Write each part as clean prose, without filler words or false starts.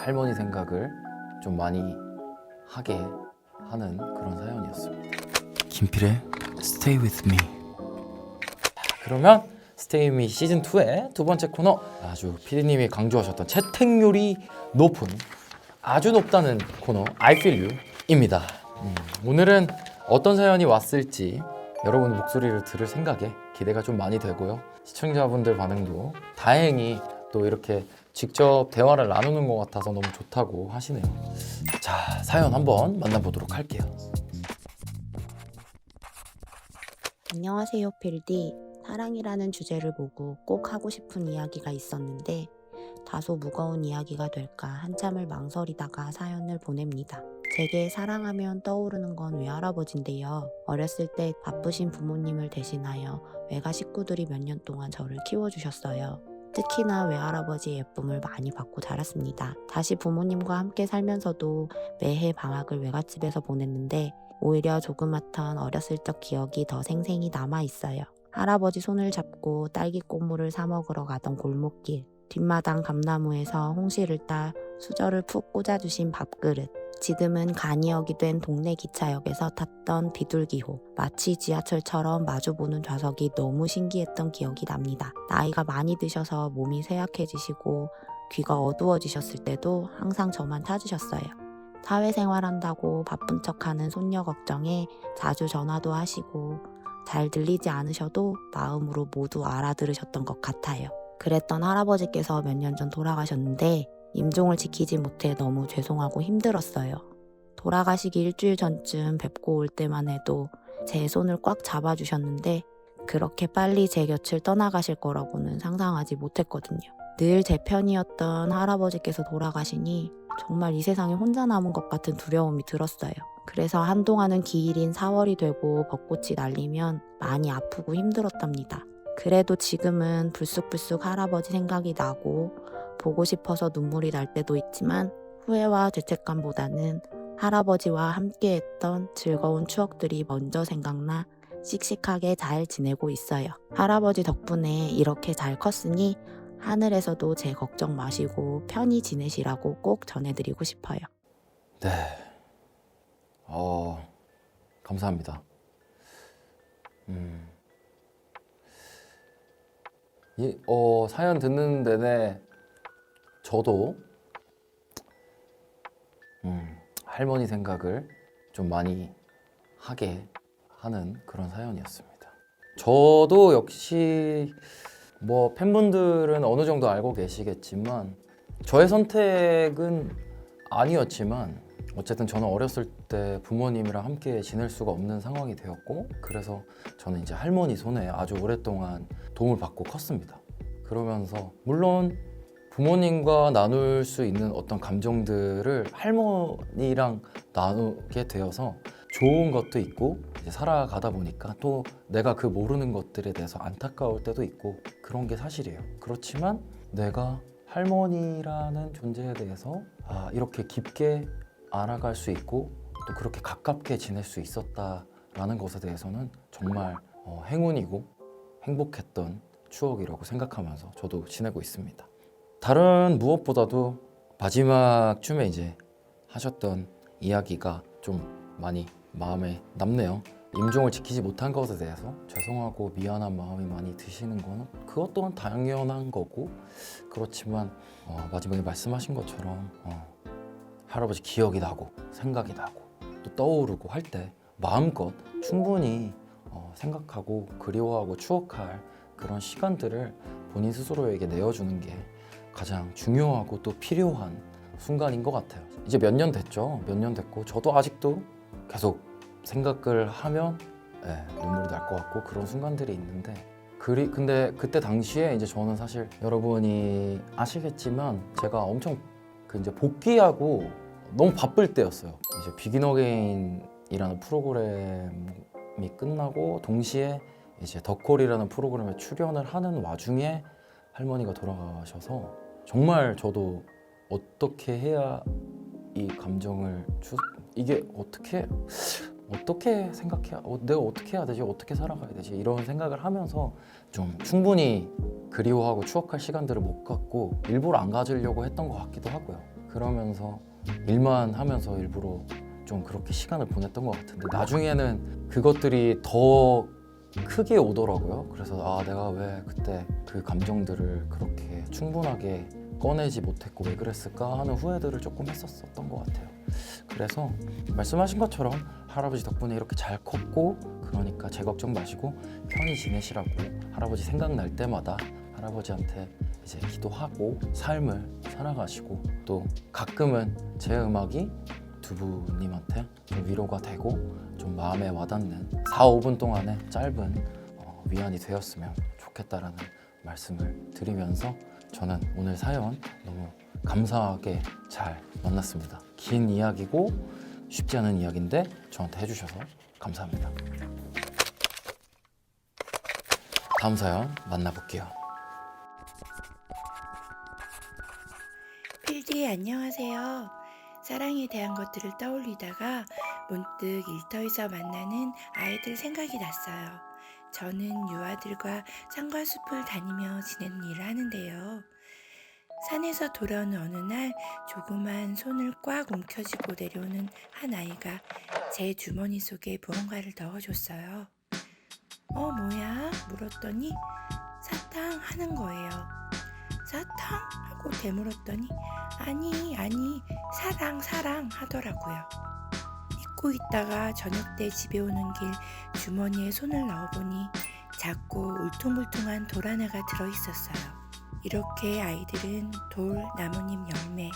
할머니 생각을 좀 많이 하게 하는 그런 사연이었습니다. 김필의 Stay With Me. 그러면 스테이 미 시즌 2의 두 번째 코너, 아주 피디님이 강조하셨던 채택률이 높은, 아주 높다는 코너 I Feel You입니다. 오늘은 어떤 사연이 왔을지 여러분의 목소리를 들을 생각에 기대가 좀 많이 되고요. 시청자분들 반응도 다행히 또 이렇게 직접 대화를 나누는 것 같아서 너무 좋다고 하시네요. 자, 사연 한번 만나보도록 할게요. 안녕하세요, 필디. 사랑이라는 주제를 보고 꼭 하고 싶은 이야기가 있었는데 다소 무거운 이야기가 될까 한참을 망설이다가 사연을 보냅니다. 제게 사랑하면 떠오르는 건 외할아버지인데요. 어렸을 때 바쁘신 부모님을 대신하여 외가 식구들이 몇 년 동안 저를 키워주셨어요. 특히나 외할아버지의 예쁨을 많이 받고 자랐습니다. 다시 부모님과 함께 살면서도 매해 방학을 외갓집에서 보냈는데 오히려 조그맣던 어렸을 적 기억이 더 생생히 남아있어요. 할아버지 손을 잡고 딸기 꽃물을 사 먹으러 가던 골목길, 뒷마당 감나무에서 홍시를 따 수저를 푹 꽂아주신 밥그릇, 지금은 간이역이 된 동네 기차역에서 탔던 비둘기호, 마치 지하철처럼 마주보는 좌석이 너무 신기했던 기억이 납니다. 나이가 많이 드셔서 몸이 쇠약해지시고 귀가 어두워지셨을 때도 항상 저만 찾으셨어요. 사회생활한다고 바쁜 척하는 손녀 걱정에 자주 전화도 하시고 잘 들리지 않으셔도 마음으로 모두 알아들으셨던 것 같아요. 그랬던 할아버지께서 몇 년 전 돌아가셨는데 임종을 지키지 못해 너무 죄송하고 힘들었어요. 돌아가시기 일주일 전쯤 뵙고 올 때만 해도 제 손을 꽉 잡아주셨는데 그렇게 빨리 제 곁을 떠나가실 거라고는 상상하지 못했거든요. 늘 제 편이었던 할아버지께서 돌아가시니 정말 이 세상에 혼자 남은 것 같은 두려움이 들었어요. 그래서 한동안은 기일인 4월이 되고 벚꽃이 날리면 많이 아프고 힘들었답니다. 그래도 지금은 불쑥불쑥 할아버지 생각이 나고 보고 싶어서 눈물이 날 때도 있지만 후회와 죄책감보다는 할아버지와 함께했던 즐거운 추억들이 먼저 생각나 씩씩하게 잘 지내고 있어요. 할아버지 덕분에 이렇게 잘 컸으니 하늘에서도 제 걱정 마시고 편히 지내시라고 꼭 전해드리고 싶어요. 네. 감사합니다. 사연 듣는 내내 저도 할머니 생각을 좀 많이 하게 하는 그런 사연이었습니다. 저도 역시 뭐 팬분들은 어느 정도 알고 계시겠지만 저의 선택은 아니었지만 어쨌든 저는 어렸을 때 부모님이랑 함께 지낼 수가 없는 상황이 되었고 그래서 저는 이제 할머니 손에 아주 오랫동안 도움을 받고 컸습니다. 그러면서 물론 부모님과 나눌 수 있는 어떤 감정들을 할머니랑 나누게 되어서 좋은 것도 있고 이제 살아가다 보니까 또 내가 그 모르는 것들에 대해서 안타까울 때도 있고 그런 게 사실이에요. 그렇지만 내가 할머니라는 존재에 대해서 이렇게 깊게 알아갈 수 있고 또 그렇게 가깝게 지낼 수 있었다라는 것에 대해서는 정말 행운이고 행복했던 추억이라고 생각하면서 저도 지내고 있습니다. 다른 무엇보다도 마지막 쯤에 이제 하셨던 이야기가 좀 많이 마음에 남네요. 임종을 지키지 못한 것에 대해서 죄송하고 미안한 마음이 많이 드시는 거는 그것 또한 당연한 거고 그렇지만 마지막에 말씀하신 것처럼 할아버지 기억이 나고 생각이 나고 또 떠오르고 할 때 마음껏 충분히 생각하고 그리워하고 추억할 그런 시간들을 본인 스스로에게 내어주는 게 가장 중요하고 또 필요한 순간인 것 같아요. 이제 몇 년 됐죠. 몇 년 됐고 저도 아직도 계속 생각을 하면 눈물이 날 것 같고 그런 순간들이 있는데 근데 그때 당시에 이제 저는 사실 여러분이 아시겠지만 제가 엄청 이제 복귀하고 너무 바쁠 때였어요. 이제 비긴 어게인이라는 프로그램이 끝나고 동시에 이제 더콜이라는 프로그램에 출연을 하는 와중에 할머니가 돌아가셔서 정말 저도 어떻게 해야 이 감정을 이게 어떻게 생각해야 내가 어떻게 해야 되지? 어떻게 살아가야 되지? 이런 생각을 하면서 좀 충분히 그리워하고 추억할 시간들을 못 갖고 일부러 안 가지려고 했던 것 같기도 하고요. 그러면서 일만 하면서 일부러 좀 그렇게 시간을 보냈던 것 같은데 나중에는 그것들이 더 크게 오더라고요. 그래서 내가 왜 그때 그 감정들을 그렇게 충분하게 꺼내지 못했고 왜 그랬을까 하는 후회들을 조금 했었던 것 같아요. 그래서 말씀하신 것처럼 할아버지 덕분에 이렇게 잘 컸고, 그러니까 제 걱정 마시고 편히 지내시라고, 할아버지 생각날 때마다 할아버지한테 이제 기도하고 삶을 살아가시고, 또 가끔은 제 음악이 두 분님한테 좀 위로가 되고 좀 마음에 와닿는 4-5분 동안의 짧은 위안이 되었으면 좋겠다라는 말씀을 드리면서, 저는 오늘 사연 너무 감사하게 잘 만났습니다. 긴 이야기고 쉽지 않은 이야기인데 저한테 해주셔서 감사합니다. 다음 사연 만나볼게요. 필디 안녕하세요. 사랑에 대한 것들을 떠올리다가 문득 일터에서 만나는 아이들 생각이 났어요. 저는 유아들과 산과 숲을 다니며 지내는 일을 하는데요. 산에서 돌아오는 어느 날 조그만 손을 꽉 움켜쥐고 내려오는 한 아이가 제 주머니 속에 무언가를 넣어줬어요. 뭐야? 물었더니 사탕 하는 거예요. 사탕? 하고 되물었더니 아니 사랑 하더라고요. 잊고 있다가 저녁 때 집에 오는 길 주머니에 손을 넣어보니 작고 울퉁불퉁한 돌 하나가 들어있었어요. 이렇게 아이들은 돌, 나뭇잎, 열매,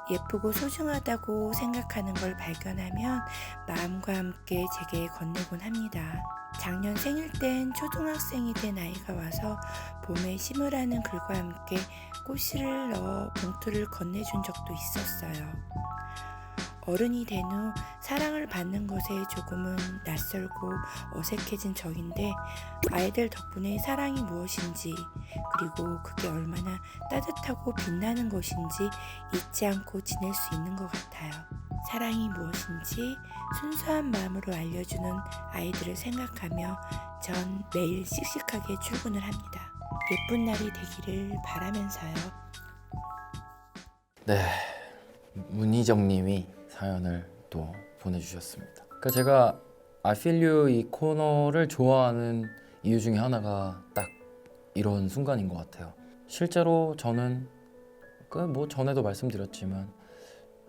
예쁘고 소중하다고 생각하는 걸 발견하면 마음과 함께 제게 건네곤 합니다. 작년 생일 땐 초등학생이 된 아이가 와서 봄에 심으라는 글과 함께 꽃씨를 넣어 봉투를 건네준 적도 있었어요. 어른이 된 후 사랑을 받는 것에 조금은 낯설고 어색해진 저인데 아이들 덕분에 사랑이 무엇인지, 그리고 그게 얼마나 따뜻하고 빛나는 것인지 잊지 않고 지낼 수 있는 것 같아요. 사랑이 무엇인지 순수한 마음으로 알려주는 아이들을 생각하며 전 매일 씩씩하게 출근을 합니다. 예쁜 날이 되기를 바라면서요. 네, 문희정 님이 사연을 또 보내주셨습니다. 그러니까 제가 I Feel You 이 코너를 좋아하는 이유 중에 하나가 딱 이런 순간인 것 같아요. 실제로 저는 뭐 전에도 말씀드렸지만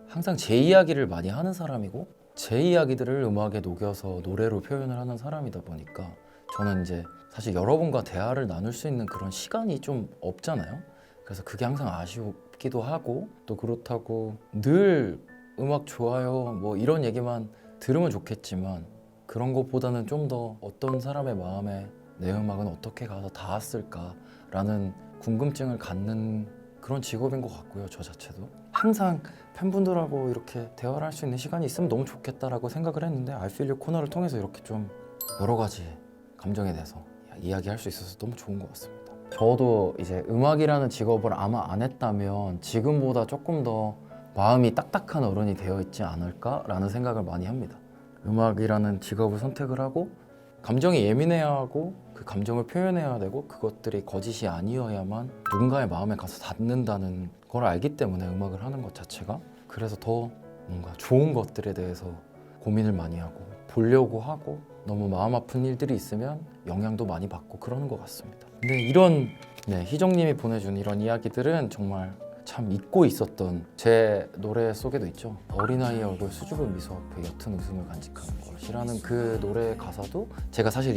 항상 제 이야기를 많이 하는 사람이고 제 이야기들을 음악에 녹여서 노래로 표현을 하는 사람이다 보니까 저는 이제 사실 여러분과 대화를 나눌 수 있는 그런 시간이 좀 없잖아요. 그래서 그게 항상 아쉽기도 하고, 또 그렇다고 늘 음악 좋아요 뭐 이런 얘기만 들으면 좋겠지만 그런 것보다는 좀 더 어떤 사람의 마음에 내 음악은 어떻게 가서 닿았을까라는 궁금증을 갖는 그런 직업인 것 같고요. 저 자체도 항상 팬분들하고 이렇게 대화를 할 수 있는 시간이 있으면 너무 좋겠다라고 생각을 했는데 I Feel You 코너를 통해서 이렇게 좀 여러 가지 감정에 대해서 이야기할 수 있어서 너무 좋은 것 같습니다. 저도 이제 음악이라는 직업을 아마 안 했다면 지금보다 조금 더 마음이 딱딱한 어른이 되어 있지 않을까라는 생각을 많이 합니다. 음악이라는 직업을 선택을 하고 감정이 예민해야 하고 그 감정을 표현해야 되고 그것들이 거짓이 아니어야만 누군가의 마음에 가서 닿는다는 걸 알기 때문에 음악을 하는 것 자체가, 그래서 더 뭔가 좋은 것들에 대해서 고민을 많이 하고 보려고 하고 너무 마음 아픈 일들이 있으면 영향도 많이 받고 그러는 것 같습니다. 근데 이런 희정님이 보내준 이런 이야기들은 정말 참 잊고 있었던, 제 노래 속에도 있죠. 어린아이의 얼굴 수줍은 미소 앞에 옅은 웃음을 간직하는 것이라는 그 노래 가사도 제가 사실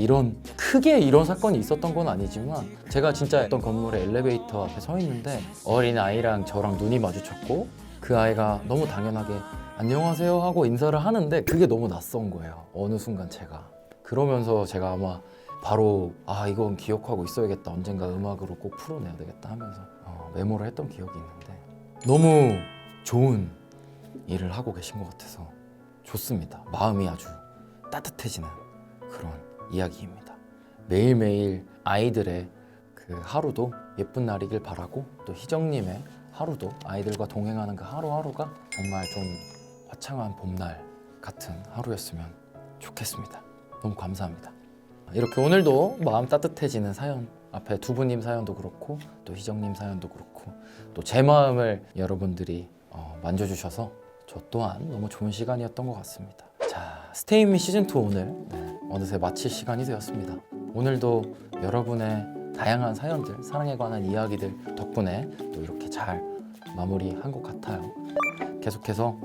크게 이런 사건이 있었던 건 아니지만 제가 진짜 어떤 건물의 엘리베이터 앞에 서 있는데 어린아이랑 저랑 눈이 마주쳤고 그 아이가 너무 당연하게 안녕하세요 하고 인사를 하는데 그게 너무 낯선 거예요. 어느 순간 그러면서 제가 아마 바로 이건 기억하고 있어야겠다, 언젠가 음악으로 꼭 풀어내야 되겠다 하면서 메모를 했던 기억이 있는데 너무 좋은 일을 하고 계신 것 같아서 좋습니다. 마음이 아주 따뜻해지는 그런 이야기입니다. 매일매일 아이들의 그 하루도 예쁜 날이길 바라고, 또 희정님의 하루도 아이들과 동행하는 그 하루하루가 정말 좀 화창한 봄날 같은 하루였으면 좋겠습니다. 너무 감사합니다. 이렇게 오늘도 마음 따뜻해지는 사연, 앞에 두 분님 사연도 그렇고 또 희정님 사연도 그렇고 또 제 마음을 여러분들이 만져주셔서 저 또한 너무 좋은 시간이었던 것 같습니다. 자, 스테이 윈 미 시즌2 오늘 어느새 마칠 시간이 되었습니다. 오늘도 여러분의 다양한 사연들, 사랑에 관한 이야기들 덕분에 또 이렇게 잘 마무리한 것 같아요. 계속해서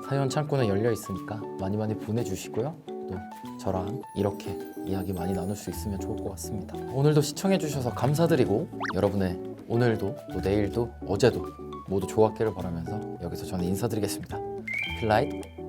사연 창구는 열려 있으니까 많이 보내주시고요. 또 저랑 이렇게 이야기 많이 나눌 수 있으면 좋을 것 같습니다. 오늘도 시청해주셔서 감사드리고 여러분의 오늘도 또 내일도 어제도 모두 좋았기를 바라면서 여기서 저는 인사드리겠습니다. 필라잇